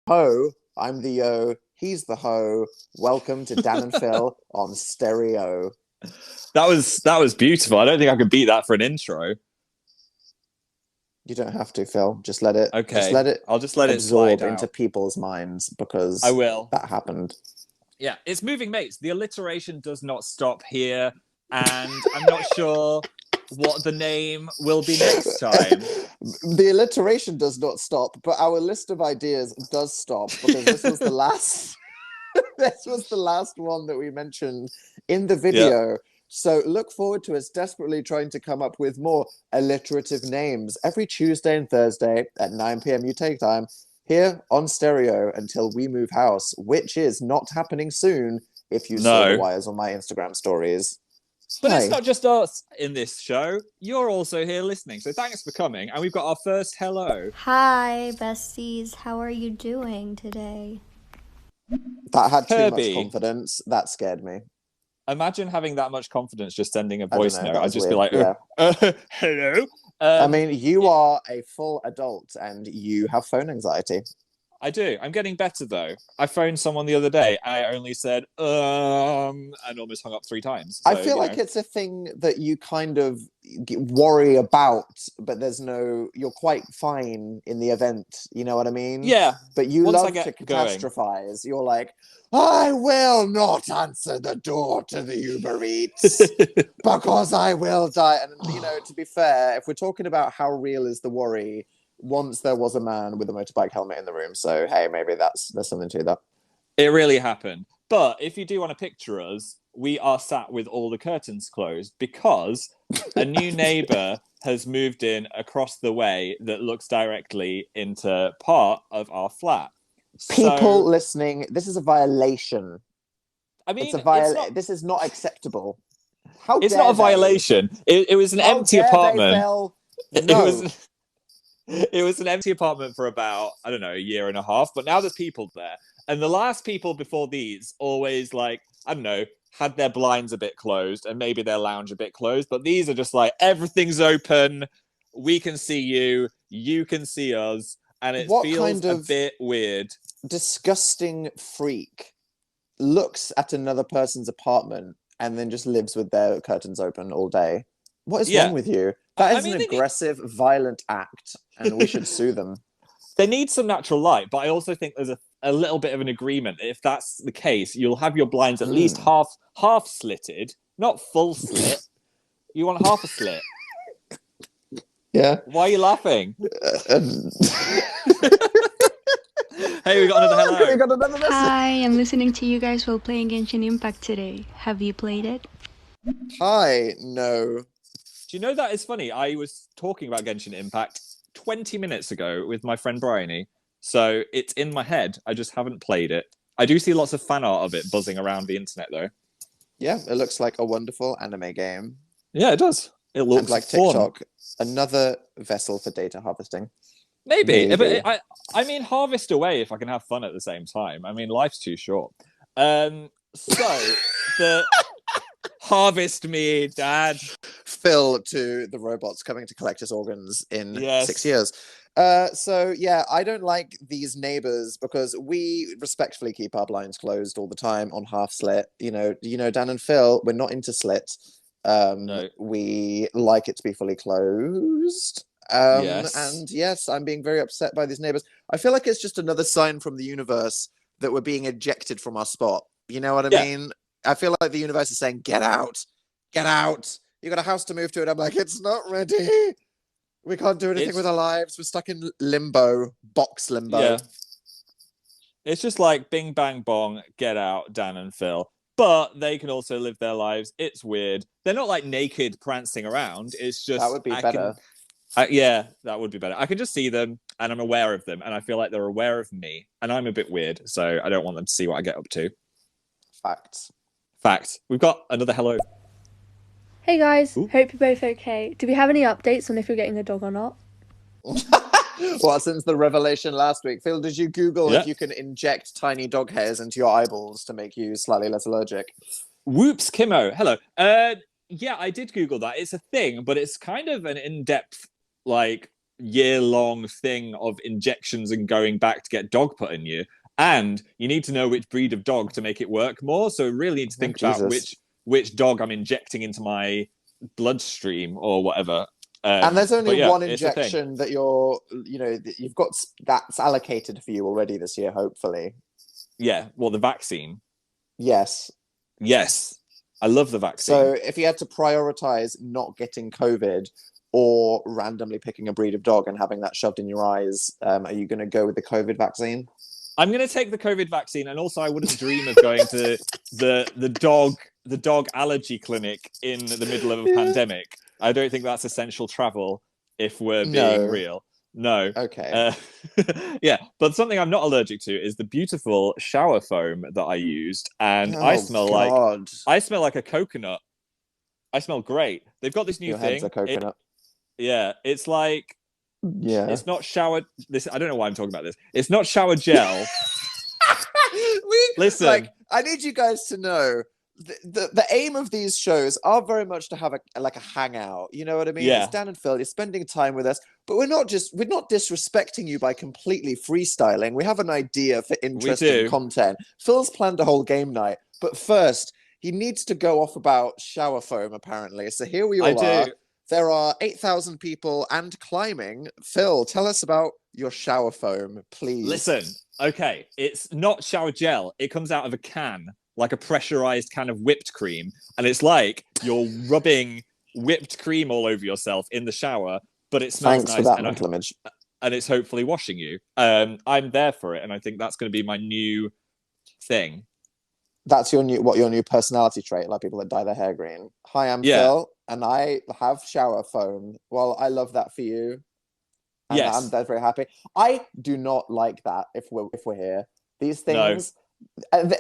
Ho, I'm the yo, he's the ho. Welcome to Dan and Phil on stereo. That was beautiful. I don't think I could beat that for an intro. You don't have to, Phil. Just Okay, let it I'll just let it slide absorb into out. people's minds I because will. that happened. Yeah, it's moving mates. The alliteration does not stop here, and I'm not sure what the name will be next time. The alliteration does not stop, but our list of ideas does stop because this was the last this was the last one that we mentioned in the Yeah. video. So look forward to us desperately trying to come up with more alliterative names every Tuesday and Thursday at 9 p.m. UK time here on stereo until we move house, which is not happening soon if you saw the No. wires on my Instagram stories. But it's Hi. not just us in this show. You're also here listening. So thanks for coming. And we've got our first hello. Hi, besties. How are you doing today? That had too much Kirby. confidence. That scared me. Imagine having that much confidence just sending a I don't voice know. note. That I'd was just be weird. like, Yeah. hello. I mean, you Yeah, are a full adult and you have phone anxiety. I do. I'm getting better though. I phoned someone the other day. I only said and almost hung up 3 times. I So feel like it's a thing that you kind of worry about, but you're quite fine in the event. You know what I mean? yeah. But you Once I love to get going, catastrophize. You're like, I will not answer the door to the Uber Eats because I will die. And, to be fair, if we're talking about how real is the worry, once there was a man with a motorbike helmet in the room. So, hey, maybe there's something to that. it really happened. But if you do want to picture us, we are sat with all the curtains closed because a new neighbor has moved in across the way that looks directly into part of our flat. People So, listening, this is a violation. I It's mean, a This is not acceptable. How it's not dare a they? violation. It was an How empty dare they, apartment. Phil? It No. was it was an empty apartment for about, I don't know, a year and a half, but now there's people there. And the last people before these always, like, I don't know, had their blinds a bit closed and maybe their lounge a bit closed, but these are just like everything's open, we can see you, you can see us, and it What feels kind a of bit weird. disgusting freak looks at another person's apartment and then just lives with their curtains open all day? What is wrong Yeah. with you? I That I is an mean, aggressive, violent act, and we should sue them. they need some natural light, but I also think there's a little bit of an agreement. If that's the case, you'll have your blinds at least Hmm. half slitted, not full slit. You want half a slit. Yeah. Why are you laughing? Uh, Hey, we got another we hello. got another message. Hi, I'm listening to you guys while playing Genshin Impact today. Have you played it? Hi. No. Do you know that is funny? I was talking about Genshin Impact 20 minutes ago with my friend Bryony. So it's in my head. I just haven't played it. I do see lots of fan art of it buzzing around the internet though. Yeah, it looks like a wonderful anime game. Yeah, it does. It And looks like fun. TikTok, another vessel for data harvesting. Maybe. Maybe. But I mean, harvest away if I can have fun at the same time. I mean, life's too short. So the harvest me, Dad. Phil to the robots coming to collect his organs in 6 Yes. years. So yeah, I don't like these neighbors because we respectfully keep our blinds closed all the time on half slit. Dan and Phil, we're not into slit. No. We like it to be fully closed. Yes. And yes, I'm being very upset by these neighbors. I feel like it's just another sign from the universe that we're being ejected from our spot. You know what I Yeah. mean? I feel like the universe is saying, get out, get out. You got a house to move to. And I'm like, it's not ready. We can't do anything with It's our lives. We're stuck in limbo, box limbo. yeah. It's just like Bing Bang Bong, Get Out, Dan and Phil. But they can also live their lives. It's weird. They're not like naked prancing around. It's That just would be better. yeah, that would be better. I can just see them and I'm aware of them and I feel like they're aware of me and I'm a bit weird, so I don't want them to see what I get up to. Facts. Fact. We've got another hello. Hey guys, Ooh. hope you're both okay. Do we have any updates on if you're getting a dog or not? Well, since the revelation last week, Phil, did you Google if Yeah. you can inject tiny dog hairs into your eyeballs to make you slightly less allergic? Whoops, Kimo. Hello. Yeah, I did Google that. It's a thing, but it's kind of an in-depth, like, year-long thing of injections and going back to get dog put in you. And you need to know which breed of dog to make it work more. So really need to think about which dog I'm injecting into my bloodstream or whatever. And there's only yeah, one injection that you've got that's allocated for you already this year, hopefully. Yeah, well, the vaccine. Yes. I love the vaccine. So if you had to prioritize not getting COVID or randomly picking a breed of dog and having that shoved in your eyes, are you going to go with the COVID vaccine? I'm going to take the COVID vaccine, and also I wouldn't dream of going to the dog allergy clinic in the middle of a pandemic. I don't think that's essential travel if we're being real. No. Okay. Yeah, but something I'm not allergic to is the beautiful shower foam that I used, and I smell like a coconut. I smell great. They've got this new Your thing. head's a coconut. It's like it's not shower. I don't know why I'm talking about this. It's not shower gel. Listen, I need you guys to know. The aim of these shows are very much to have a hangout. You know what I mean? Yeah. It's Dan and Phil. You're spending time with us, but we're not disrespecting you by completely freestyling. We have an idea for interesting content. Phil's planned a whole game night, but first he needs to go off about shower foam. Apparently, so here we all are. There are 8,000 people and climbing. Phil, tell us about your shower foam, please. Listen, okay, it's not shower gel. It comes out of a can. Like a pressurized can of whipped cream, and it's like you're rubbing whipped cream all over yourself in the shower, but it smells nice. Thanks for that mental image. And it's hopefully washing you. I'm there for it, and I think that's going to be my new thing. That's your new personality trait, like people that dye their hair green. Hi, I'm Phil, and I have shower foam. Well, I love that for you. And I'm very happy. I do not like that if we're here. These things. No.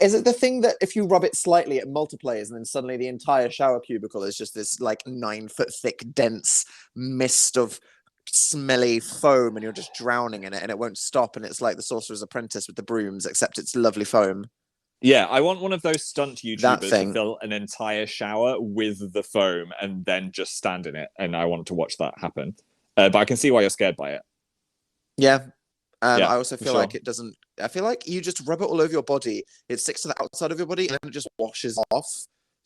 Is it the thing that if you rub it slightly, it multiplies, and then suddenly the entire shower cubicle is just this 9-foot thick, dense mist of smelly foam, and you're just drowning in it, and it won't stop, and it's like the Sorcerer's Apprentice with the brooms, except it's lovely foam. Yeah, I want one of those stunt YouTubers to fill an entire shower with the foam and then just stand in it, and I want to watch that happen. But I can see why you're scared by it. Yeah. I also feel like it doesn't... I feel like you just rub it all over your body. It sticks to the outside of your body and then it just washes off.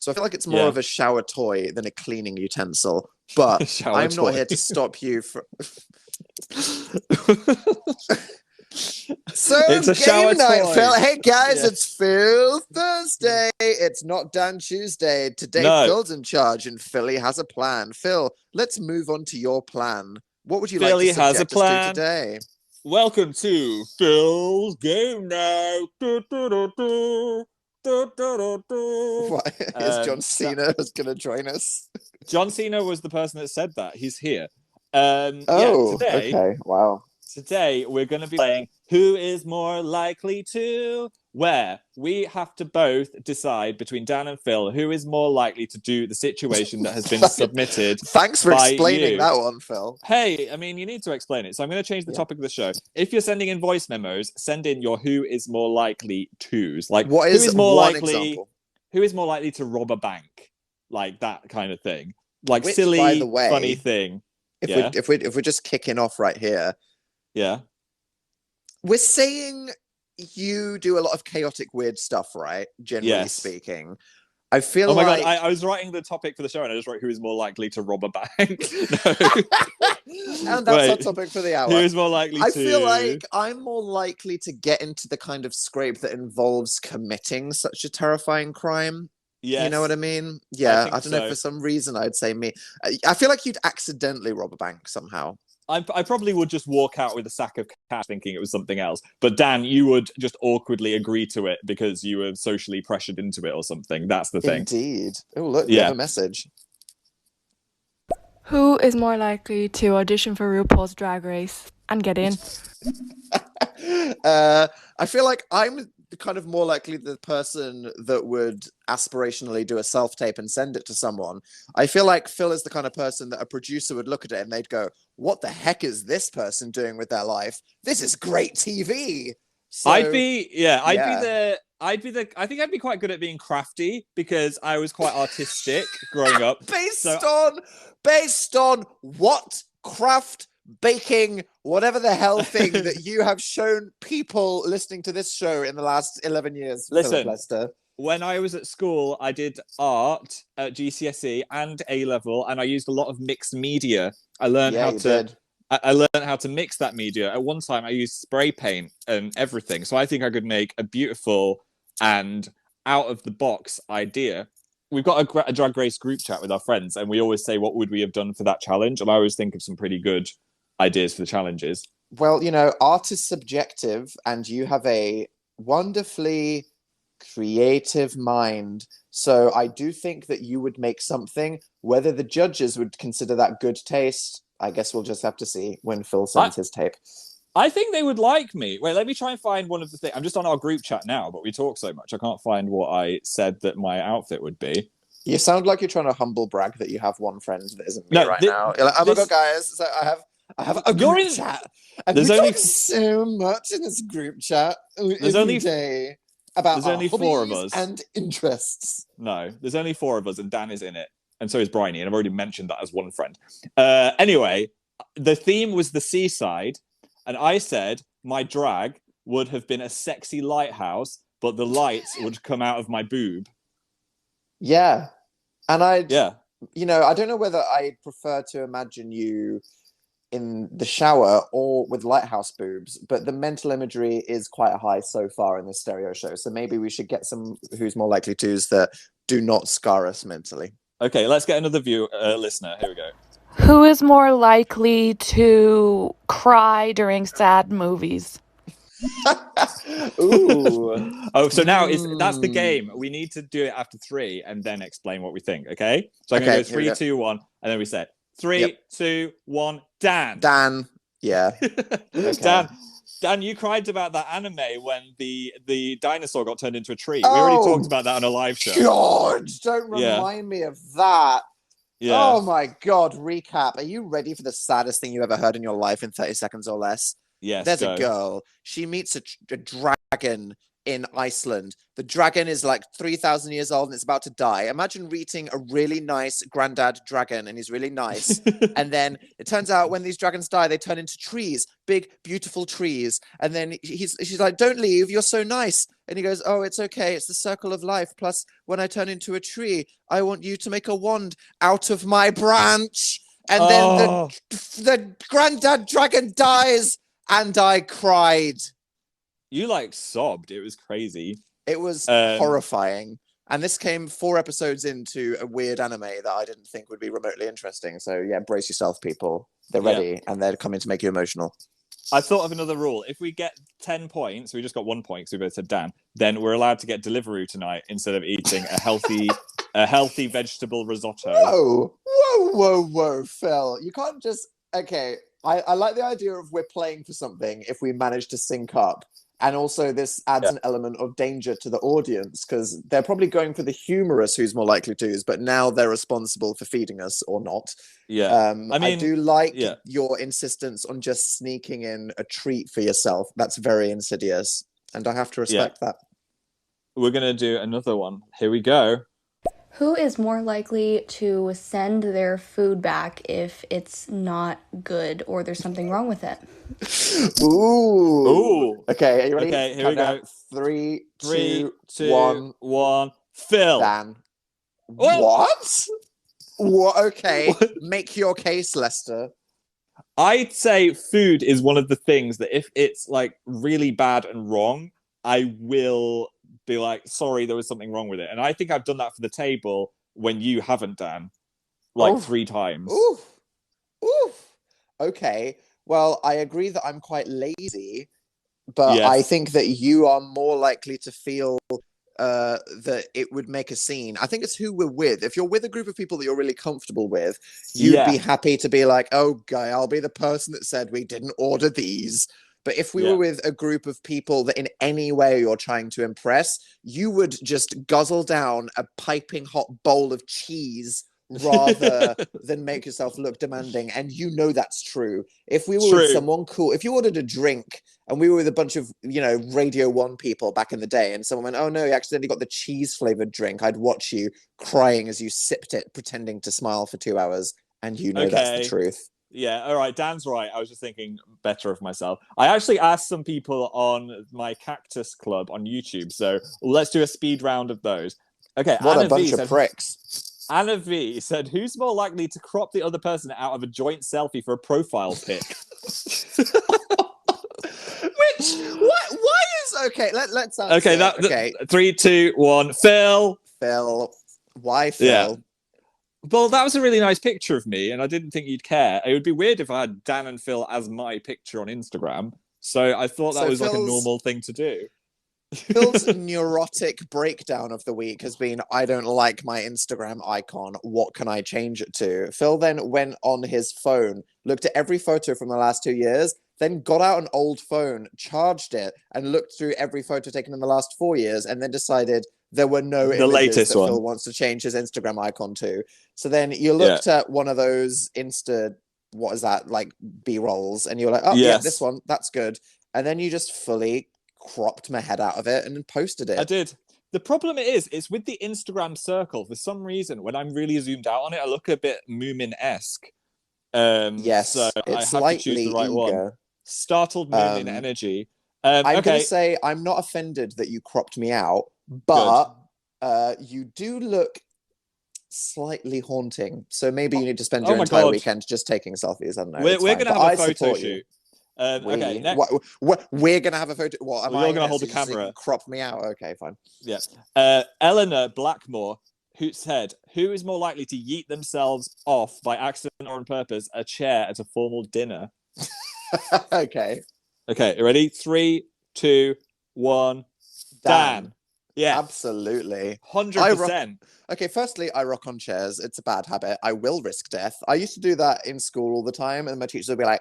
So I feel like it's more of a shower toy than a cleaning utensil. But I'm not here to stop you from... So it's a game night, Phil. Hey guys, it's Phil Thursday. It's not Dan Tuesday. Today Phil's in charge and Philly has a plan. Phil, let's move on to your plan. What would you like to suggest us do today? Welcome to Phil's Game Night. What? Is John Cena going to join us? John Cena was the person that said that. He's here. Okay. Wow. Today, we're going to be playing Who is More Likely to... Where we have to both decide between Dan and Phil who is more likely to do the situation that has been submitted. Thanks for explaining that one, Phil. Hey, I mean, you need to explain it. So I'm going to change the topic of the show. If you're sending in voice memos, send in your who is more likely to's. Like, what is more likely? Example? Who is more likely to rob a bank? Like that kind of thing. Like which, silly, by the way, funny thing. If we're just kicking off right here. Yeah. We're saying you do a lot of chaotic, weird stuff, right? Generally speaking. I feel like... Oh my God, I was writing the topic for the show and I just wrote who is more likely to rob a bank. And that's our topic for the hour. Who is more likely to... I feel like I'm more likely to get into the kind of scrape that involves committing such a terrifying crime. Yes. You know what I mean? Yeah, I don't know. For some reason, I'd say me. I feel like you'd accidentally rob a bank somehow. I probably would just walk out with a sack of cash thinking it was something else. But Dan, you would just awkwardly agree to it because you were socially pressured into it or something. That's the thing. Indeed. Oh, look, we have a message. Who is more likely to audition for RuPaul's Drag Race and get in? I feel like I'm kind of more likely the person that would aspirationally do a self-tape and send it to someone. I feel like Phil is the kind of person that a producer would look at it and they'd go, what the heck is this person doing with their life? This is great TV. So, I think I'd be quite good at being crafty because I was quite artistic growing up. Based on what craft baking whatever the hell thing that you have shown people listening to this show in the last 11 years, Philip Listen, Lester. when I was at school, I did art at GCSE and A level, and I used a lot of mixed media. I learned Yeah, how you to. did. I learned how to mix that media. At one time, I used spray paint and everything. So I think I could make a beautiful and out of the box idea. We've got a Drag Race group chat with our friends, and we always say, what would we have done for that challenge? And I always think of some pretty good ideas for the challenges. Well, you know, art is subjective, and you have a wonderfully creative mind. So I do think that you would make something. Whether the judges would consider that good taste, I guess we'll just have to see when Phil sends his tape. I think they would like me. Wait, let me try and find one of the things. I'm just on our group chat now, but we talk so much. I can't find what I said that my outfit would be. You sound like you're trying to humble brag that you have one friend that isn't me right now. You're like, oh my God, guys, so I have a group chat. And There's we only talk so much in this group chat There's every only day about there's our only 4 of hobbies us and interests. No, there's only 4 of us, and Dan is in it, and so is Bryony, and I've already mentioned that as one friend. Anyway, the theme was the seaside, and I said my drag would have been a sexy lighthouse, but the lights would come out of my boob. Yeah. And Yeah. you know, I don't know whether I prefer to imagine you in the shower or with lighthouse boobs, but the mental imagery is quite high so far in this stereo show. So maybe we should get some Who's More Likely To's that do not scar us mentally. Okay, let's get another listener. Here we go. Who is more likely to cry during sad movies? Ooh. Oh, so now that's the game. We need to do it after 3 and then explain what we think. Okay. So I'm gonna go 3, 2, 1, and then we said 3, 2, 1. Dan. Yeah. Okay. Dan, you cried about that anime when the dinosaur got turned into a tree. We already talked about that on a live show. God, don't remind me of that. Yeah. Oh my God, recap. Are you ready for the saddest thing you ever heard in your life in 30 seconds or less? Yes. There's a girl. She meets a dragon in Iceland. The dragon is like 3,000 years old and it's about to die. Imagine meeting a really nice granddad dragon and he's really nice. And then it turns out when these dragons die, they turn into trees, big, beautiful trees. And then she's like, don't leave, you're so nice. And he goes, oh, it's okay. It's the circle of life. Plus, when I turn into a tree, I want you to make a wand out of my branch. And then the granddad dragon dies. And I cried. You like sobbed. It was crazy. It was horrifying. And this came 4 episodes into a weird anime that I didn't think would be remotely interesting. So yeah, brace yourself, people. They're ready and they're coming to make you emotional. I thought of another rule. If we get 10 points, we just got 1 point because we both said Dan, then we're allowed to get Deliveroo tonight instead of eating a healthy vegetable risotto. Whoa, Phil. You can't just... Okay, I like the idea of we're playing for something if we manage to sync up. And also this adds an element of danger to the audience because they're probably going for the humorous Who's More Likely To's, but now they're responsible for feeding us or not. Yeah. I do like your insistence on just sneaking in a treat for yourself. That's very insidious. And I have to respect that. We're going to do another one. Here we go. Who is more likely to send their food back if it's not good or there's something wrong with it? Ooh. Okay, are you ready? Okay, here we go. 3, 2, 2, 1. Phil. Dan. What? Okay, make your case, Lester. I'd say food is one of the things that if it's like really bad and wrong, I will be like, sorry, there was something wrong with it. And I think I've done that for the table when you haven't, Dan. Like 3 times. Oof. Okay. Well, I agree that I'm quite lazy, but I think that you are more likely to feel that it would make a scene. I think it's who we're with. If you're with a group of people that you're really comfortable with, you'd be happy to be like, oh, guy, I'll be the person that said we didn't order these. But if we were with a group of people that in any way you're trying to impress, you would just guzzle down a piping hot bowl of cheese rather than make yourself look demanding. And you know that's true. If we were with someone cool, if you ordered a drink and we were with a bunch of, Radio 1 people back in the day and someone went, oh no, you accidentally got the cheese flavored drink, I'd watch you crying as you sipped it, pretending to smile for 2 hours. And that's the truth. Yeah, all right. Dan's right. I was just thinking better of myself. I actually asked some people on my Cactus Club on YouTube, so let's do a speed round of those. Okay, What a bunch of pricks. Anna V said, "Who's more likely to crop the other person out of a joint selfie for a profile pic?" Which why is okay? Let's answer. Okay, okay. 3, 2, 1. Phil. Phil. Why Phil? Yeah. Well, that was a really nice picture of me, and I didn't think you'd care. It would be weird if I had Dan and Phil as my picture on Instagram. So I thought that was like a normal thing to do. Phil's neurotic breakdown of the week has been, I don't like my Instagram icon. What can I change it to? Phil then went on his phone, looked at every photo from the last 2 years, then got out an old phone, charged it, and looked through every photo taken in the last 4 years, and then decided there were no images latest that one. Phil wants to change his Instagram icon to. So then you looked at one of those what is that, like B-rolls, and you were like, oh, yeah, this one, that's good. And then you just fully cropped my head out of it and then posted it. I did. The problem is with the Instagram circle, for some reason, when I'm really zoomed out on it, I look a bit Moomin-esque. Yes, so it's I have to choose the right one. Startled Moomin energy. I'm going to say I'm not offended that you cropped me out, but you do look slightly haunting. So maybe you need to spend your entire weekend just taking selfies. I don't know. We're going to have a photo shoot. Okay, next. We're going to have a photo. What? Am you're going to hold the camera. Crop me out. Okay, fine. Yeah. Eleanor Blackmore, who said, "Who is more likely to yeet themselves off by accident or on purpose a chair at a formal dinner?" Okay. Okay, ready? 3, 2, 1. Dan. Yeah. Absolutely. 100%. Okay, firstly, I rock on chairs. It's a bad habit. I will risk death. I used to do that in school all the time, and my teachers would be like,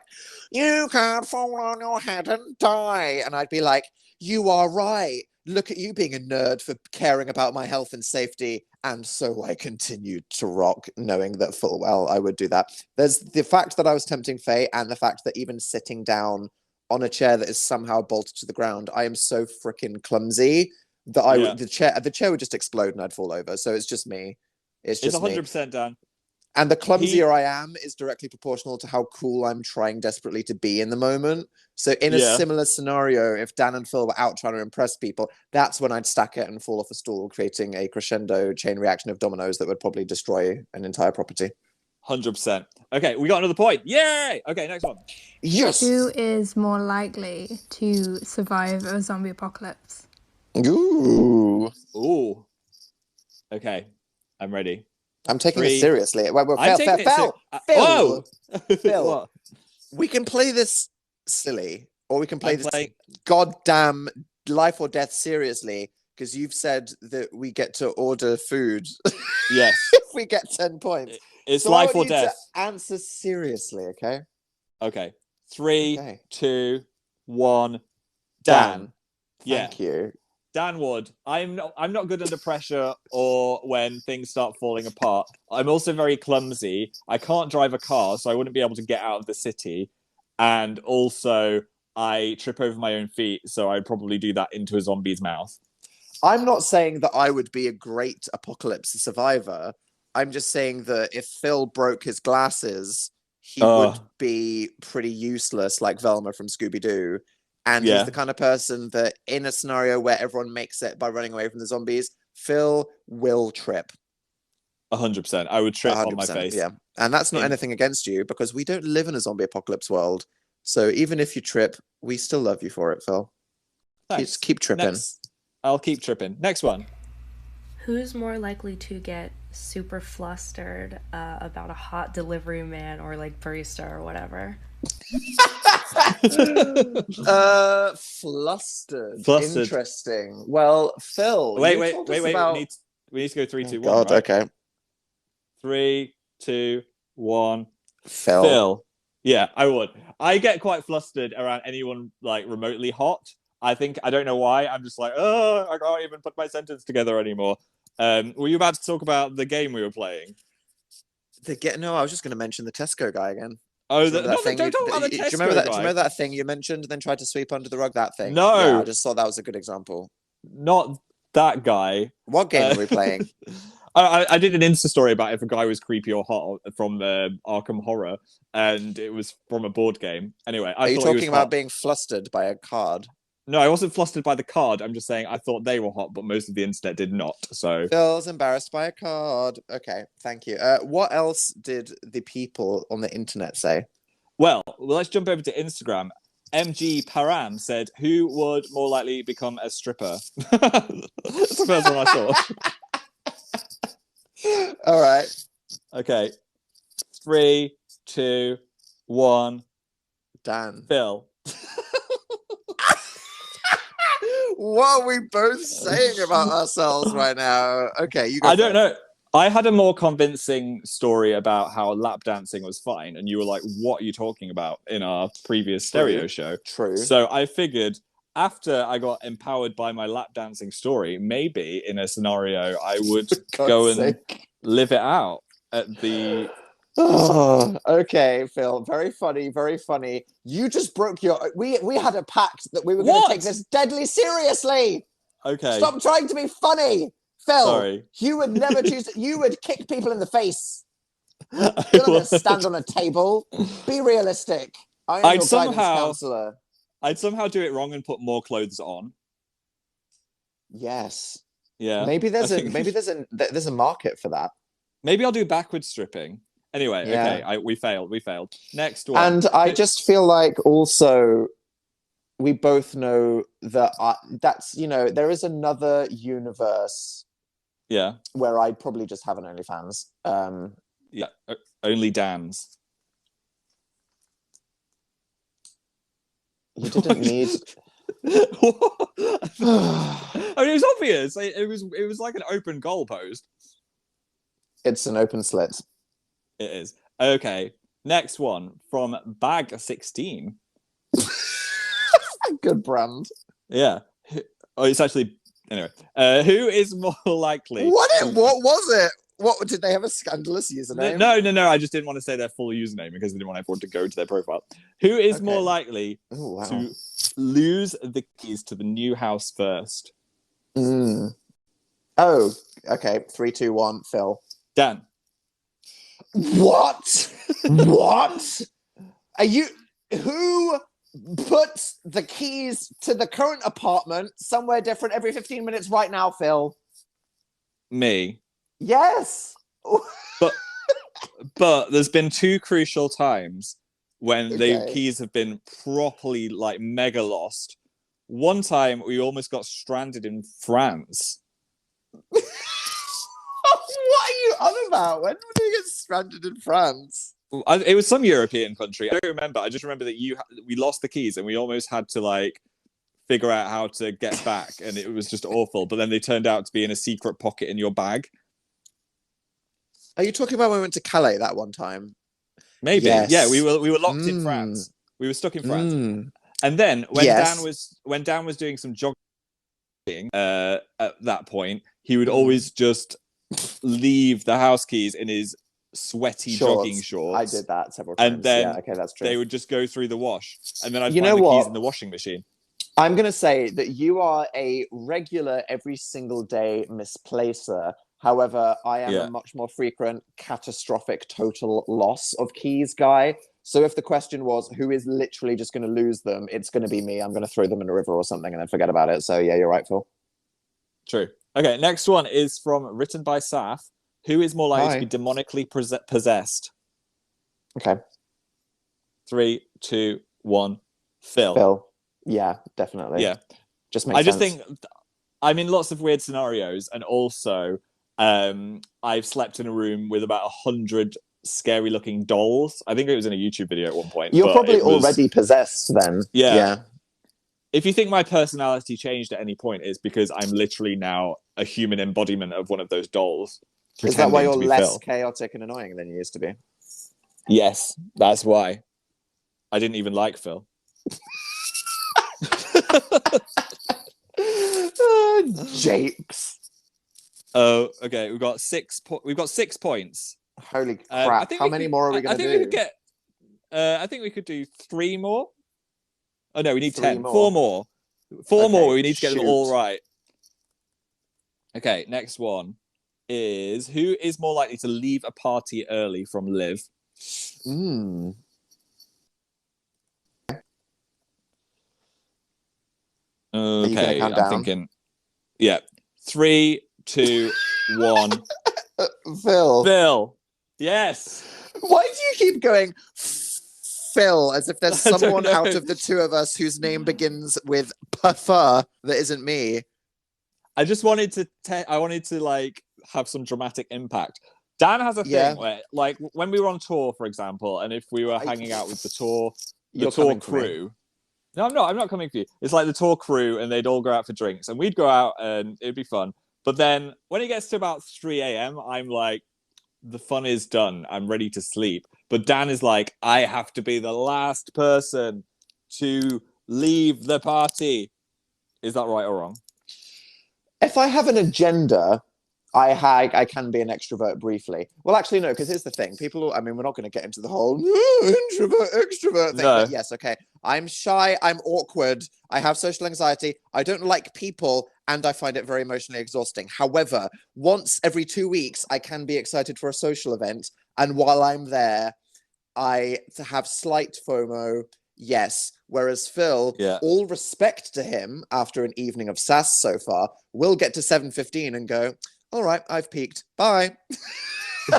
"You can't fall on your head and die." And I'd be like, "You are right. Look at you being a nerd for caring about my health and safety." And so I continued to rock, knowing that full well I would do that. There's the fact that I was tempting fate, and the fact that even sitting down on a chair that is somehow bolted to the ground, I am so freaking clumsy that the chair would just explode and I'd fall over. So it's just me. It's 100% Dan. And the clumsier I am is directly proportional to how cool I'm trying desperately to be in the moment. So in a similar scenario, if Dan and Phil were out trying to impress people, that's when I'd stack it and fall off a stool, creating a crescendo chain reaction of dominoes that would probably destroy an entire property. 100%. Okay, we got another point. Yay! Okay, next one. Yes! Who is more likely to survive a zombie apocalypse? Ooh. Okay, I'm ready. I'm taking it seriously. Phil. We can play this silly, or we can play this goddamn life or death seriously, because you've said that we get to order food. Yes. If we get 10 points. It's life or death. Answer seriously, okay? Okay. 3, 2, 1. Dan. Thank you. Dan Wood. I'm not good under pressure or when things start falling apart. I'm also very clumsy. I can't drive a car, so I wouldn't be able to get out of the city. And also, I trip over my own feet, so I'd probably do that into a zombie's mouth. I'm not saying that I would be a great apocalypse survivor. I'm just saying that if Phil broke his glasses, he would be pretty useless, like Velma from Scooby-Doo. And he's the kind of person that in a scenario where everyone makes it by running away from the zombies, Phil will trip. 100%. I would trip on my face. Yeah. And that's not anything against you, because we don't live in a zombie apocalypse world. So even if you trip, we still love you for it, Phil. Just keep tripping. I'll keep tripping. Next one. Who's more likely to get super flustered about a hot delivery man or like barista or whatever? Flustered. Interesting. Well, Phil. Wait. We need to go 3, 2, 1. God, right? Okay. 3, 2, 1. Phil. Yeah, I would. I get quite flustered around anyone like remotely hot. I don't know why. I'm just like, I can't even put my sentence together anymore. Were you about to talk about the game we were playing? No, I was just going to mention the Tesco guy again. Oh, don't talk about the Tesco guy. Do you remember that thing you mentioned and then tried to sweep under the rug? That thing? No. Yeah, I just thought that was a good example. Not that guy. What game are we playing? I did an Insta story about if a guy was creepy or hot from Arkham Horror, and it was from a board game. Anyway, I Are you thought he was talking about hot. being flustered by a card? No, I wasn't flustered by the card. I'm just saying I thought they were hot, but most of the internet did not. So Phil's embarrassed by a card. Okay, thank you. What else did the people on the internet say? well, let's jump over to Instagram. MG Param said, "Who would more likely become a stripper?" That's the first one I saw. All right. Okay, 3, 2, 1. Dan. Phil. What are we both saying about ourselves right now? Okay, you go I don't first. know. I had a more convincing story about how lap dancing was fine, and you were like, "What are you talking about?" in our previous stereo show. True. So I figured after I got empowered by my lap dancing story, maybe in a scenario I would go and live it out at the. Oh, okay, Phil. Very funny, very funny. You just broke your. We had a pact that we were going to What? take this deadly seriously. Okay. Stop trying to be funny, Phil. Sorry. You would never choose. You would kick people in the face. I You're not going to would. stand on a table. Be realistic. I am I'd your guidance somehow- counselor. I'd somehow do it wrong and put more clothes on. Yes. Yeah. Maybe there's I a think- there's a market for that. Maybe I'll do backward stripping. Anyway, Yeah. okay, we failed. Next one. And I just feel like also we both know that that's, there is another universe Yeah. where I'd probably just have an OnlyFans. Yeah. Only Dan's. You didn't need. I mean, it was obvious. It was like an open goalpost. It's an open slit. It is. Okay. Next one from Bag16. Good brand. Yeah. Oh, it's actually anyway. Who is more likely? What was it? What did they have a scandalous username? No. I just didn't want to say their full username because I didn't want everyone to go to their profile. Who is more likely to lose the keys to the new house first? Oh, okay. 3, 2, 1. Phil. Dan. What? What? Are you? Who puts the keys to the current apartment somewhere different every 15 minutes right now, Phil? Me. Yes. But there's been 2 crucial times when the Okay. keys have been properly like mega lost. One time we almost got stranded in France. What are you on about? When did you get stranded in France? It was some European country. I don't remember. I just remember that we lost the keys and we almost had to like figure out how to get back, and it was just awful. But then they turned out to be in a secret pocket in your bag. Are you talking about when we went to Calais that one time? Maybe. Yes. Yeah, we were locked in France. We were stuck in France. And then when Dan was doing some jogging at that point, he would always just leave the house keys in his sweaty jogging shorts. I did that several times. And then okay, that's true. they would just go through the wash, and then I'd You find know the what? keys in the washing machine. I'm going to say that you are a regular every single day misplacer. However, I am a much more frequent catastrophic total loss of keys guy. So if the question was who is literally just going to lose them, it's going to be me. I'm going to throw them in a river or something and then forget about it. So yeah, you're right, Phil. True. Okay, next one is written by Saf. Who is more likely to be demonically possessed? Okay. 3, 2, 1. Phil. Phil. Yeah, definitely. Yeah. Just makes I just sense. think I'm in lots of weird scenarios, and also I've slept in a room with about 100 scary looking dolls. I think it was in a YouTube video at one point. You're but probably already possessed then. Yeah. If you think my personality changed at any point, it's because I'm literally now a human embodiment of one of those dolls. Is that why pretending you're to be less Phil. chaotic and annoying than you used to be? Yes, that's why. I didn't even like Phil. Japes. Oh, okay. We've got 6 points. Holy I crap! think How many more are we going to do? I think we could get. I think we could do 3 more. Oh no, we need 3 10. more. 4 more. 4 Okay, more. We need to get them shoot. all right. Okay, next one. is who is more likely to leave a party early from Liv? Mm. you gonna Okay, count I'm down? thinking. Yeah. 3, 2, 1. Phil. Phil. Yes. Why do you keep going Phil as if there's I don't someone know. out of the two of us whose name begins with Puffer that isn't me? I just wanted to I wanted to like have some dramatic impact. Dan has a Yeah. thing where, like, when we were on tour, for example, and if we were hanging out with the tour coming for me. crew. No, I'm not. I'm not coming for you. It's like the tour crew, and they'd all go out for drinks, and we'd go out, and it'd be fun. But then when it gets to about 3 a.m., I'm like, the fun is done. I'm ready to sleep. But Dan is like, I have to be the last person to leave the party. Is that right or wrong? If I have an agenda, I can be an extrovert briefly. Well, actually, no, because here's the thing. People, I mean, we're not going to get into the whole introvert, extrovert thing. No. But yes, okay. I'm shy. I'm awkward. I have social anxiety. I don't like people. And I find it very emotionally exhausting. However, once every 2 weeks, I can be excited for a social event. And while I'm there, I have slight FOMO. Yes. Whereas Phil, Yeah. all respect to him after an evening of sass so far, will get to 7:15 and go, all right, I've peaked. Bye.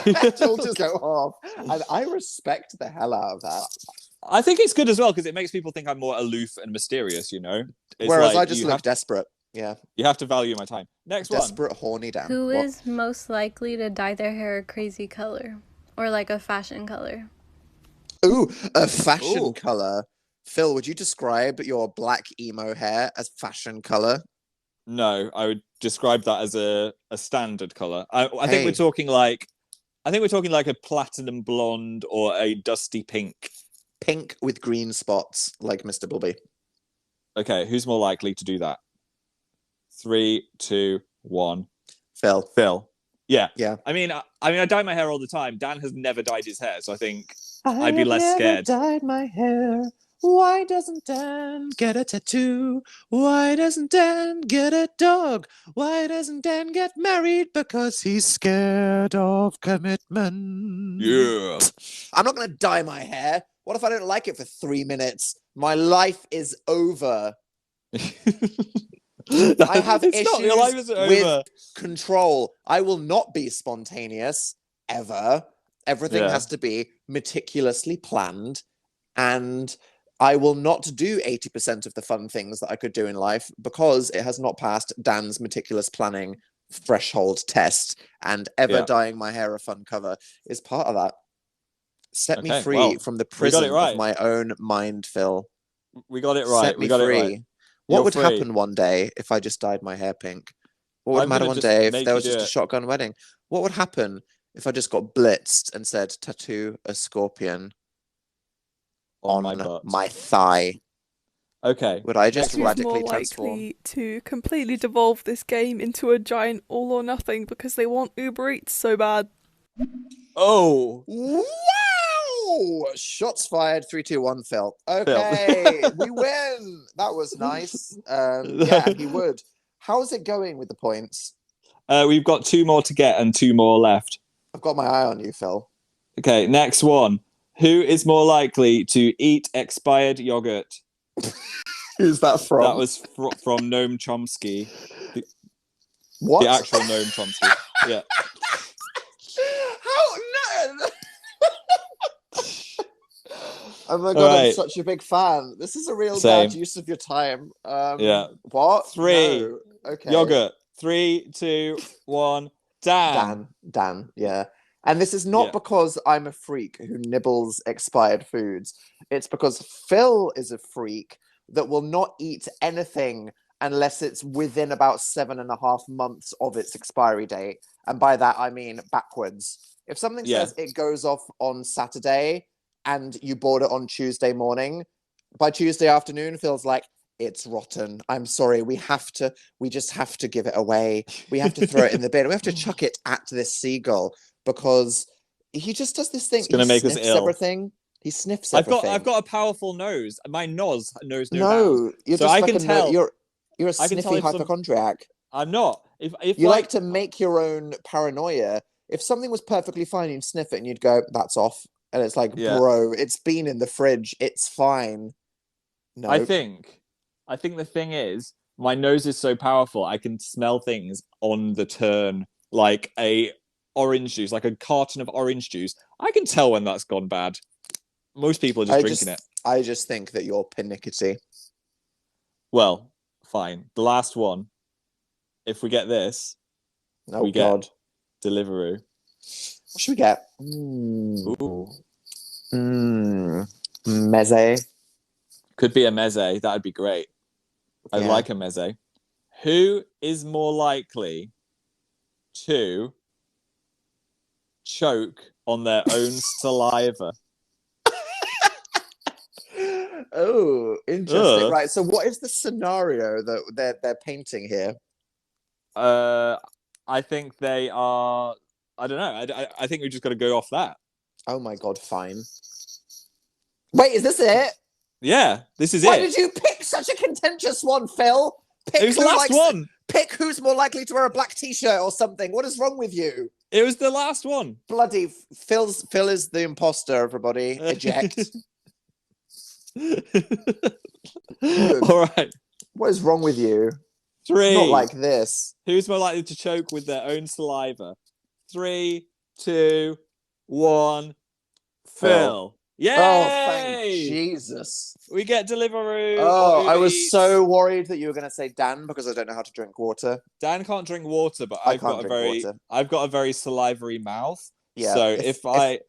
It'll just go off. And I respect the hell out of that. I think it's good as well because it makes people think I'm more aloof and mysterious, you know? It's Whereas like I just look desperate. Yeah. you have to value my time. Next one. Desperate, horny Dan. Who What? is most likely to dye their hair a crazy color? Or like a fashion color? Ooh, a fashion Ooh. color. Phil, would you describe your black emo hair as fashion color? No, I would describe that as a standard color. I think Hey. we're talking like a platinum blonde or a dusty pink. Pink with green spots, like Mr. Bobby. Okay, who's more likely to do that? 3, 2, 1. Phil. Phil. Yeah. Yeah. I mean, I dye my hair all the time. Dan has never dyed his hair, so I think I'd be less scared. Dyed my hair. Why doesn't Dan get a tattoo? Why doesn't Dan get a dog? Why doesn't Dan get married? Because he's scared of commitment. Yeah. I'm not going to dye my hair. What if I don't like it for 3 minutes? My life is over. I have It's not, your life issues isn't with over. control. I will not be spontaneous ever. Everything Yeah. has to be meticulously planned, and I will not do 80% of the fun things that I could do in life because it has not passed Dan's meticulous planning threshold test, and ever Yeah. dyeing my hair a fun cover is part of that. Set me Okay, free well, from the we got prison it right. of my own mind, Phil. We got it right. Set me We got free. it right. What You're would free. happen one day if I just dyed my hair pink? What would I'm matter gonna one just day if make there you was do just a it. shotgun wedding? What would happen if I just got blitzed and said tattoo a scorpion On my butt. my thigh? Okay. Would I just Who's radically more transform? likely to completely devolve this game into a giant all or nothing because they want Uber Eats so bad? Oh. Wow! Shots fired. 3, 2, 1. Phil. Okay, we win. That was nice. Yeah, he would. How's it going with the points? We've got 2 more to get and 2 more left. I've got my eye on you, Phil. Okay, next one. Who is more likely to eat expired yogurt? Who's that from? That was from Noam Chomsky. What? The actual Noam Chomsky. Yeah. How? No! Oh my god, All I'm right. such a big fan. This is a real Same. bad use of your time. Yeah. What? 3. No. Okay. Yogurt. 3, 2, 1. Dan. Dan, yeah. And this is not Yeah. because I'm a freak who nibbles expired foods. It's because Phil is a freak that will not eat anything unless it's within about 7.5 months of its expiry date. And by that, I mean backwards. If something Yeah. says it goes off on Saturday and you bought it on Tuesday morning, by Tuesday afternoon, Phil's like, it's rotten. I'm sorry. We just have to give it away. We have to throw it in the bin. We have to chuck it at this seagull because he just does this thing. It's gonna He make us sniffs ill. everything. He sniffs I've everything. got a powerful nose. My nose knows no bounds. No, you're So just I like can tell. you're a I can tell sniffy if some- hypochondriac. I'm not. If You like to make your own paranoia. If something was perfectly fine, you'd sniff it and you'd go, "That's off." And it's like, Yeah. bro, it's been in the fridge. It's fine. No. I think the thing is, my nose is so powerful, I can smell things on the turn, like a orange juice, like a carton of orange juice. I can tell when that's gone bad. Most people are just drinking it. I just think that you're pernickety. Well, fine. The last one. If we get this, Oh, we God. get Deliveroo. What should we get? Ooh. Meze. Could be a meze. That'd be great. I'd Yeah. like a meze. Who is more likely to choke on their own saliva? Oh, interesting. Ugh. Right. So, what is the scenario that they're painting here? I think they are. I don't know. I think we just got to go off that. Oh my God! Fine. Wait, is this it? Yeah, this is Why it. did you pick such a contentious one, Phil? Pick It was the who last likes- one. Pick who's more likely to wear a black t-shirt or something. What is wrong with you? It was the last one. Bloody Phil is the imposter, everybody. Eject. All right. What is wrong with you? 3. Not like this. Who's more likely to choke with their own saliva? 3, 2, 1. Phil. Yay! Oh, thank Jesus. We get Deliveroo. Oh, or Uber I was Eats. so worried that you were going to say Dan because I don't know how to drink water. Dan can't drink water, but I I've can't got a drink very water. I've got a very salivary mouth. Yeah. So if I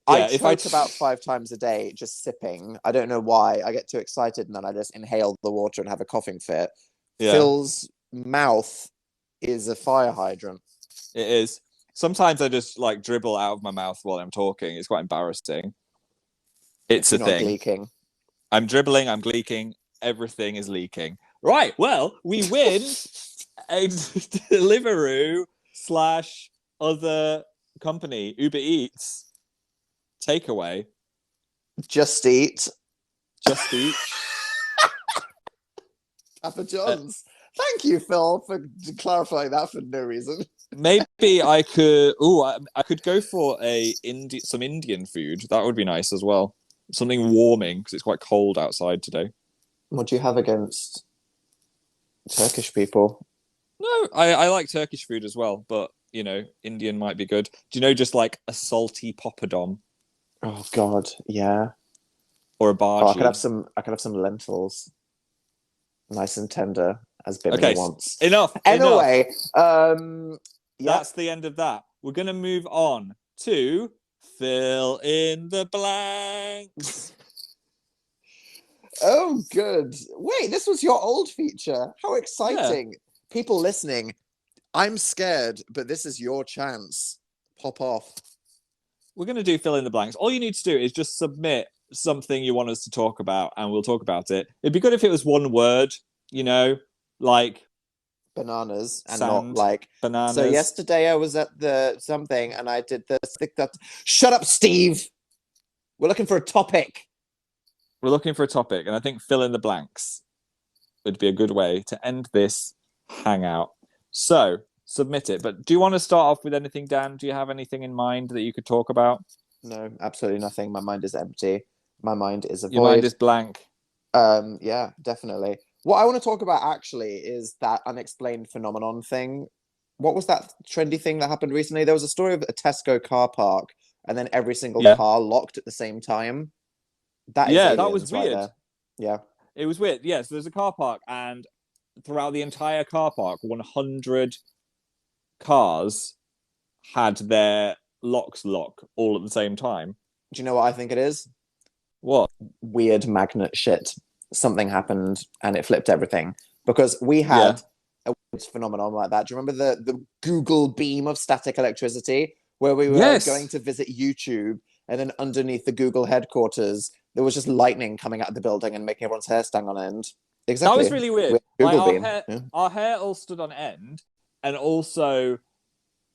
choke about 5 times a day just sipping. I don't know why. I get too excited and then I just inhale the water and have a coughing fit. Yeah. Phil's mouth is a fire hydrant. It is. Sometimes I just like dribble out of my mouth while I'm talking. It's quite embarrassing. It's You're a not thing. leaking. I'm dribbling, I'm gleeking, everything is leaking. Right, well, we win a Deliveroo / other company, Uber Eats, takeaway. Just Eat. Just Eat. Papa John's. Thank you, Phil, for clarifying that for no reason. Maybe I could. I could go for some Indian food. That would be nice as well. Something warming because it's quite cold outside today. What do you have against Turkish people? No, I like Turkish food as well, but you know, Indian might be good. Do you know just like a salty poppadom Oh God, yeah. or a Oh, bhaji? I could have some lentils, nice and tender, as Bimini Okay, wants. Enough. Anyway, yeah. That's the end of that. We're gonna move on to fill in the blanks. Oh, good. Wait, this was your old feature. How exciting! People listening, I'm scared, but this is your chance. Pop off. We're gonna do fill in the blanks. All you need to do is just submit something you want us to talk about, and we'll talk about it. It'd be good if it was one word, you know, like Bananas and sand, not like bananas. So yesterday I was at the something and I did this. Shut up, Steve. We're looking for a topic. We're looking for a topic, and I think fill in the blanks would be a good way to end this hangout. So submit it. But do you want to start off with anything, Dan? Do you have anything in mind that you could talk about? No, absolutely nothing. My mind is empty. My mind is a void. Your mind is blank. Yeah, definitely. What I want to talk about actually is that unexplained phenomenon thing. What was that trendy thing that happened recently? There was a story of a Tesco car park and then every single car locked at the same time. That is that was aliens right weird. there. Yeah. It was weird. Yeah, so there's a car park, and throughout the entire car park, 100 cars had their locks lock all at the same time. Do you know what I think it is? What? Weird magnet shit. Something happened and it flipped everything. Because we had a weird phenomenon like that. Do you remember the Google beam of static electricity? Where we were going to visit YouTube, and then underneath the Google headquarters, there was just lightning coming out of the building and making everyone's hair stand on end. Exactly. That was really weird. Google Like, beam. Our hair all stood on end, and also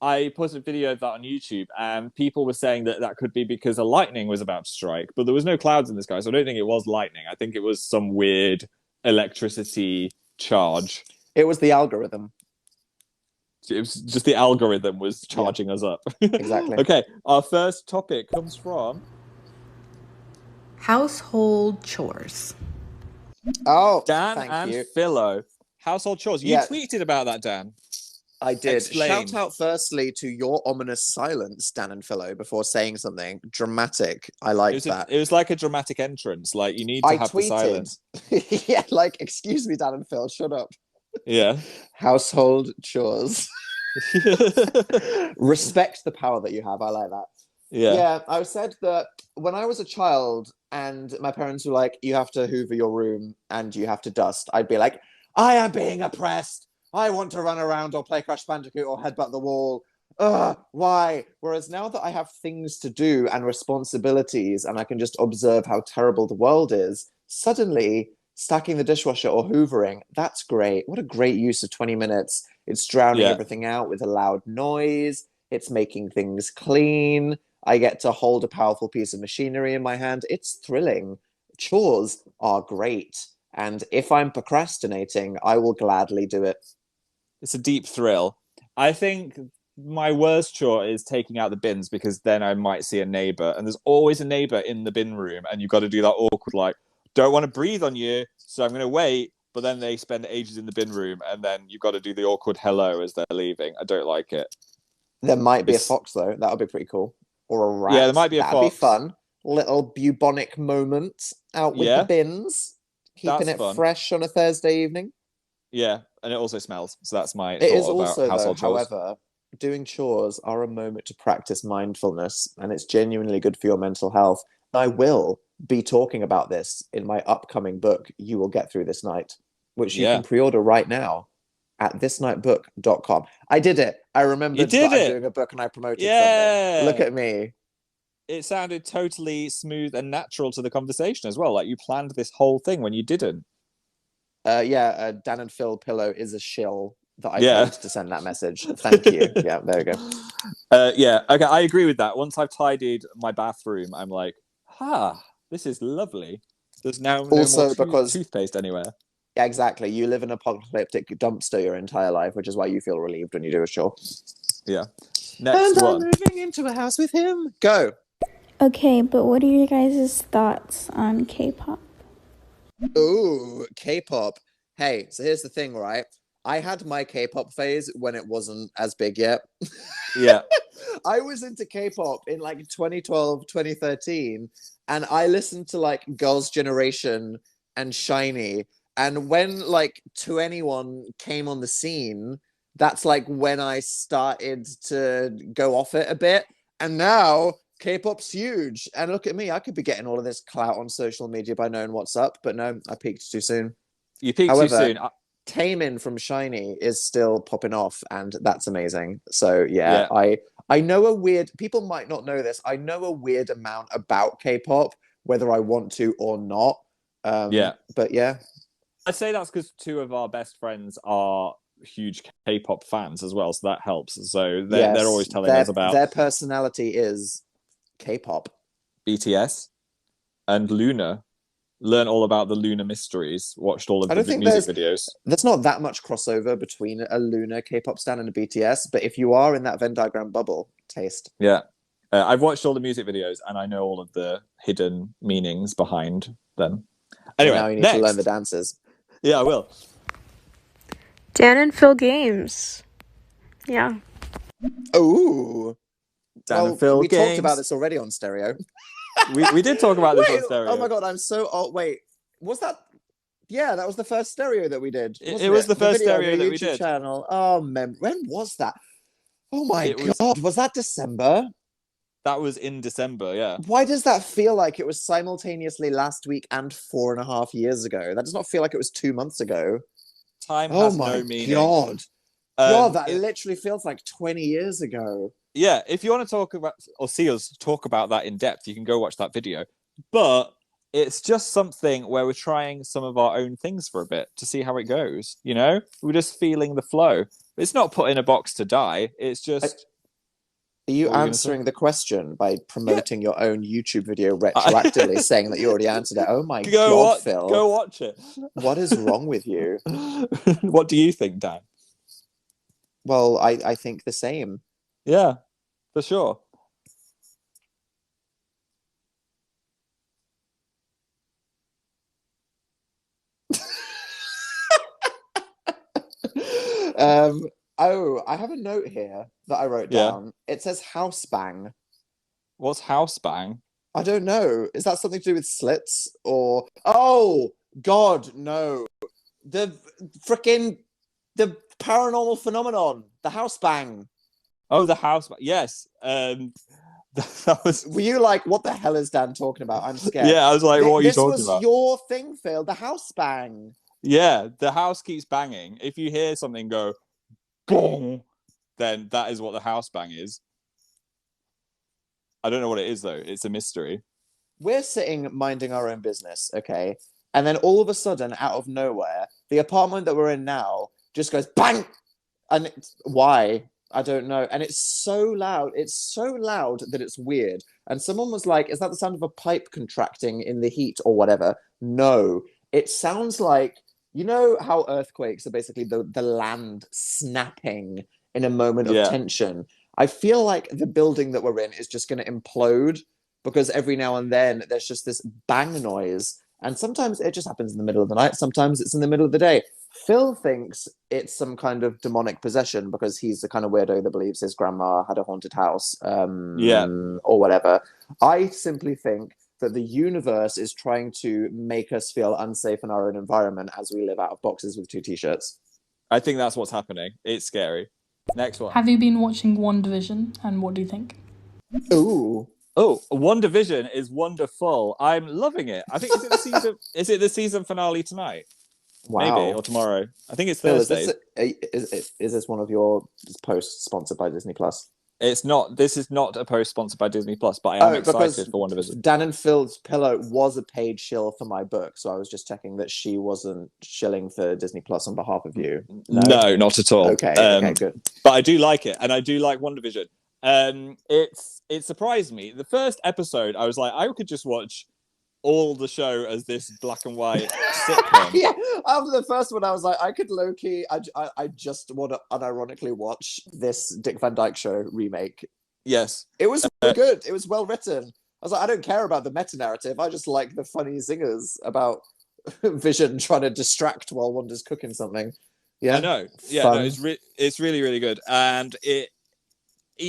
I posted a video of that on YouTube, and people were saying that could be because a lightning was about to strike, but there was no clouds in the sky, so I don't think it was lightning. I think it was some weird electricity charge. It was the algorithm. It was just the algorithm was charging us up. Exactly. Okay, our first topic comes from Household chores. Oh, Dan thank and you. Philo. Household chores. You Yeah. tweeted about that, Dan. I did. Explain. Shout out firstly to your ominous silence, Dan and Philo, before saying something dramatic. I like that. It was like a dramatic entrance. Like, you need to I have the silence. tweeted. Yeah, like, excuse me, Dan and Phil, shut up. Yeah. Household chores. Respect the power that you have. I like that. Yeah, I said that when I was a child and my parents were like, you have to hoover your room and you have to dust, I'd be like, I am being oppressed. I want to run around or play Crash Bandicoot or headbutt the wall. Ugh, why? Whereas now that I have things to do and responsibilities and I can just observe how terrible the world is, suddenly stacking the dishwasher or hoovering, that's great. What a great use of 20 minutes. It's drowning everything out with a loud noise. It's making things clean. I get to hold a powerful piece of machinery in my hand. It's thrilling. Chores are great. And if I'm procrastinating, I will gladly do it. It's a deep thrill. I think my worst chore is taking out the bins, because then I might see a neighbor, and there's always a neighbor in the bin room, and you've got to do that awkward, like, don't want to breathe on you, so I'm going to wait. But then they spend ages in the bin room, and then you've got to do the awkward hello as they're leaving. I don't like it. There might be a fox, though. That would be pretty cool. Or a rat. Yeah, there might be a That'd fox. be fun. Little bubonic moment out with the bins. Keeping it fresh on a Thursday evening. Yeah, and it also smells. So that's my It is thought also, about household though, chores. however, doing chores are a moment to practice mindfulness, and it's genuinely good for your mental health. I will be talking about this in my upcoming book, You Will Get Through This Night, which you can pre-order right now at thisnightbook.com. I did it. I remembered that I'm doing a book and I promoted something. Look at me. It sounded totally smooth and natural to the conversation as well. Like, you planned this whole thing when you didn't. Dan and Phil Pillow is a shill that I paid to send that message. Thank you. Yeah, there we go. Okay, I agree with that. Once I've tidied my bathroom, I'm like, this is lovely. There's now no more toothpaste anywhere. Yeah, exactly. You live in an apocalyptic dumpster your entire life, which is why you feel relieved when you do a chore. Yeah. Next and one. I'm moving into a house with him. Go. Okay, but what are your guys' thoughts on K-pop? Ooh, K-pop. Hey, so here's the thing, right? I had my K-pop phase when it wasn't as big yet. Yeah. I was into K-pop in like 2012, 2013, and I listened to like Girls' Generation and SHINee. And when like 2NE1 came on the scene, that's like when I started to go off it a bit. And now K-pop's huge. And look at me, I could be getting all of this clout on social media by knowing what's up, but no, I peaked too soon. You peaked too soon. Taemin from SHINee is still popping off, and that's amazing. So yeah. I know people might not know this. I know a weird amount about K-pop, whether I want to or not. But yeah. I'd say that's because two of our best friends are huge K-pop fans as well, so that helps. So they're always telling us about their personality is K-pop. BTS and Luna. Learn all about the Luna mysteries. Watched all of the music videos. There's not that much crossover between a Luna K-pop stan and a BTS, but if you are in that Venn diagram bubble, taste. Yeah. I've watched all the music videos and I know all of the hidden meanings behind them. Anyway, now you need to learn the dances. Yeah, I will. Dan and Phil games. Yeah. Ooh. Dan and Phil we games. talked about this already on Stereo. we did talk about this on Stereo. Oh my god, I'm so old. Wait, was that? Yeah, that was the first Stereo that we did. It was the first Stereo that we did. Channel. Oh, when was that? Oh my god, was that December? That was in December, yeah. Why does that feel like it was simultaneously last week and 4.5 years ago? That does not feel like it was 2 months ago. Time has no meaning. Oh my god. That literally feels like 20 years ago. Yeah, if you want to talk about or see us talk about that in depth, you can go watch that video. But it's just something where we're trying some of our own things for a bit to see how it goes. You know, we're just feeling the flow. It's not put in a box to die. It's just. Are you answering the question by promoting your own YouTube video retroactively, saying that you already answered it? Oh my god, Phil! Go watch it. What is wrong with you? What do you think, Dan? Well, I think the same. Yeah, for sure. I have a note here that I wrote Yeah. down. It says house bang. What's house bang? I don't know. Is that something to do with slits or? Oh God, no! The the paranormal phenomenon, the house bang. Oh, the house bang. Yes. That was. Were you like, what the hell is Dan talking about? I'm scared. Yeah, I was like, what are you This talking was about? your thing, Phil. The house bang. Yeah, the house keeps banging. If you hear something go, boom, then that is what the house bang is. I don't know what it is though. It's a mystery. We're sitting minding our own business, okay? And then all of a sudden, out of nowhere, the apartment that we're in now just goes bang! And why? I don't know. And it's so loud. It's so loud that it's weird. And someone was like, is that the sound of a pipe contracting in the heat or whatever? No. It sounds like, you know how earthquakes are basically the land snapping in a moment of tension? I feel like the building that we're in is just going to implode because every now and then there's just this bang noise. And sometimes it just happens in the middle of the night. Sometimes it's in the middle of the day. Phil thinks it's some kind of demonic possession because he's the kind of weirdo that believes his grandma had a haunted house or whatever. I simply think that the universe is trying to make us feel unsafe in our own environment as we live out of boxes with 2 t-shirts. I think that's what's happening. It's scary. Next one. Have you been watching WandaVision, and what do you think? Ooh. Oh, WandaVision is wonderful. I'm loving it. I think is it the season finale tonight? Wow. Maybe, or tomorrow. I think it's Phil, Thursday. Is this one of your posts sponsored by Disney Plus? It's not. This is not a post sponsored by Disney Plus, but I am excited for WandaVision. Dan and Phil's pillow was a paid shill for my book, so I was just checking that she wasn't shilling for Disney Plus on behalf of you. No, not at all. Okay, okay, good. But I do like it, and I do like WandaVision. It surprised me. The first episode, I was like, I could just watch all the show as this black and white sitcom. Yeah, after the first one, I was like, I could low-key, I just want to unironically watch this Dick Van Dyke Show remake. Yes. It was really good. It was well written. I was like, I don't care about the meta-narrative. I just like the funny zingers about Vision trying to distract while Wanda's cooking something. Yeah, I know. Yeah, no, it's really, really good. And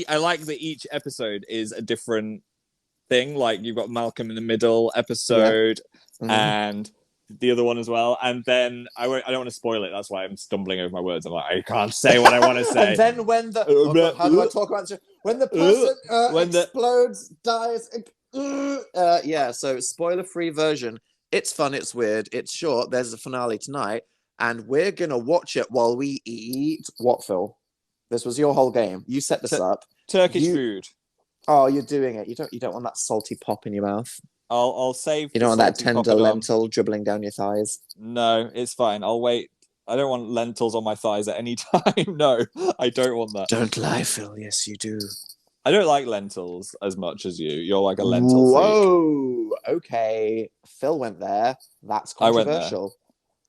I like that each episode is a different thing. Like you've got Malcolm in the Middle episode and the other one as well. And then I don't want to spoil it. That's why I'm stumbling over my words. I'm like, I can't say what I want to say. And then when how do I talk about it? When the person explodes, dies. Yeah, so spoiler-free version. It's fun, it's weird, it's short. There's a finale tonight, and we're gonna watch it while we eat what, Phil? This was your whole game. You set this up. Turkish food. Oh, you're doing it. You don't want that salty pop in your mouth. I'll save. You don't want that tender lentil dribbling down your thighs. No, it's fine. I'll wait. I don't want lentils on my thighs at any time. No, I don't want that. Don't lie, Phil. Yes, you do. I don't like lentils as much as you. You're like a lentil freak. Okay. Phil went there. That's controversial.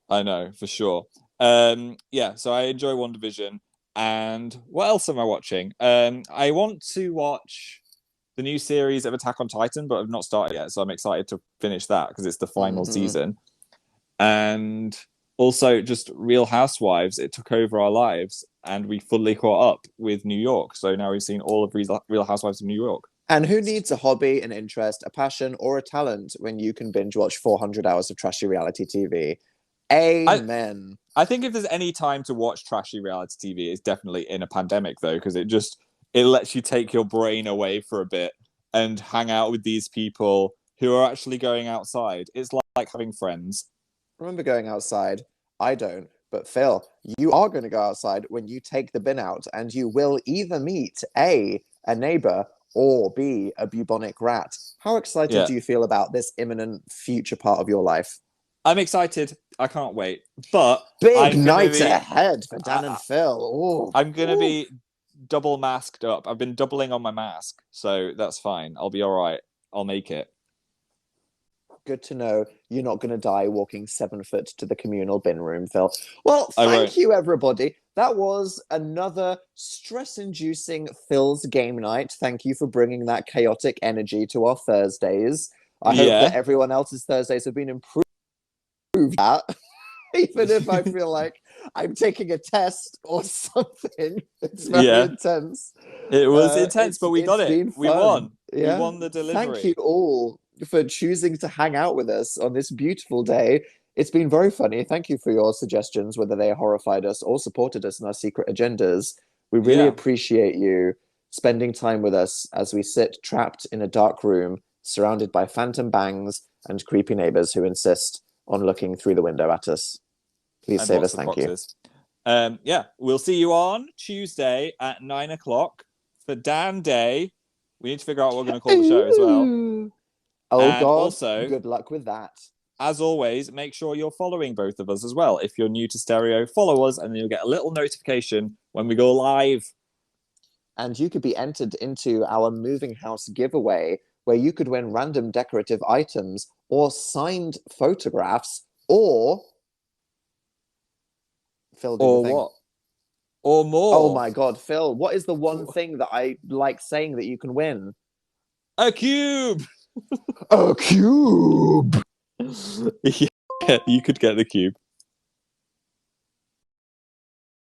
I know, for sure. Yeah, so I enjoy WandaVision. And what else am I watching? I want to watch the new series of Attack on Titan, but I've not started yet, so I'm excited to finish that because it's the final season. And also just Real Housewives. It took over our lives, and we fully caught up with New York. So now we've seen all of Real Housewives of New York. And who needs a hobby, an interest, a passion, or a talent when you can binge watch 400 hours of trashy reality TV? Amen. I think if there's any time to watch trashy reality TV, it's definitely in a pandemic, though, because it lets you take your brain away for a bit and hang out with these people who are actually going outside. It's like having friends. Remember going outside? I don't. But Phil, you are going to go outside when you take the bin out, and you will either meet A, a neighbor, or B, a bubonic rat. How excited do you feel about this imminent future part of your life? I'm excited. I can't wait. But big night ahead for Dan and Phil. Ooh. I'm going to be double masked up. I've been doubling on my mask, so that's fine. I'll be all right. I'll make it. Good to know you're not going to die walking 7 foot to the communal bin room, Phil. Well, thank you, everybody. that was another stress-inducing Phil's game night. Thank you for bringing that chaotic energy to our Thursdays. I hope that everyone else's Thursdays have been improved at. Even if I feel like I'm taking a test or something. It's very intense. It was intense, but we got it. We won. Yeah. We won the delivery. Thank you all for choosing to hang out with us on this beautiful day. It's been very funny. Thank you for your suggestions, whether they horrified us or supported us in our secret agendas. We really appreciate you spending time with us as we sit trapped in a dark room, surrounded by phantom bangs and creepy neighbors who insist on looking through the window at us. Please save us, thank you. We'll see you on Tuesday at 9:00 for Dan Day. We need to figure out what we're going to call the show as well. Oh, and God. Also, good luck with that. As always, make sure you're following both of us as well. If you're new to Stereo, follow us and then you'll get a little notification when we go live. And you could be entered into our moving house giveaway, where you could win random decorative items or signed photographs or... Phil, or what? Or more. Oh my God, Phil, what is the one thing that I like saying that you can win? A cube! A cube! Yeah, you could get the cube.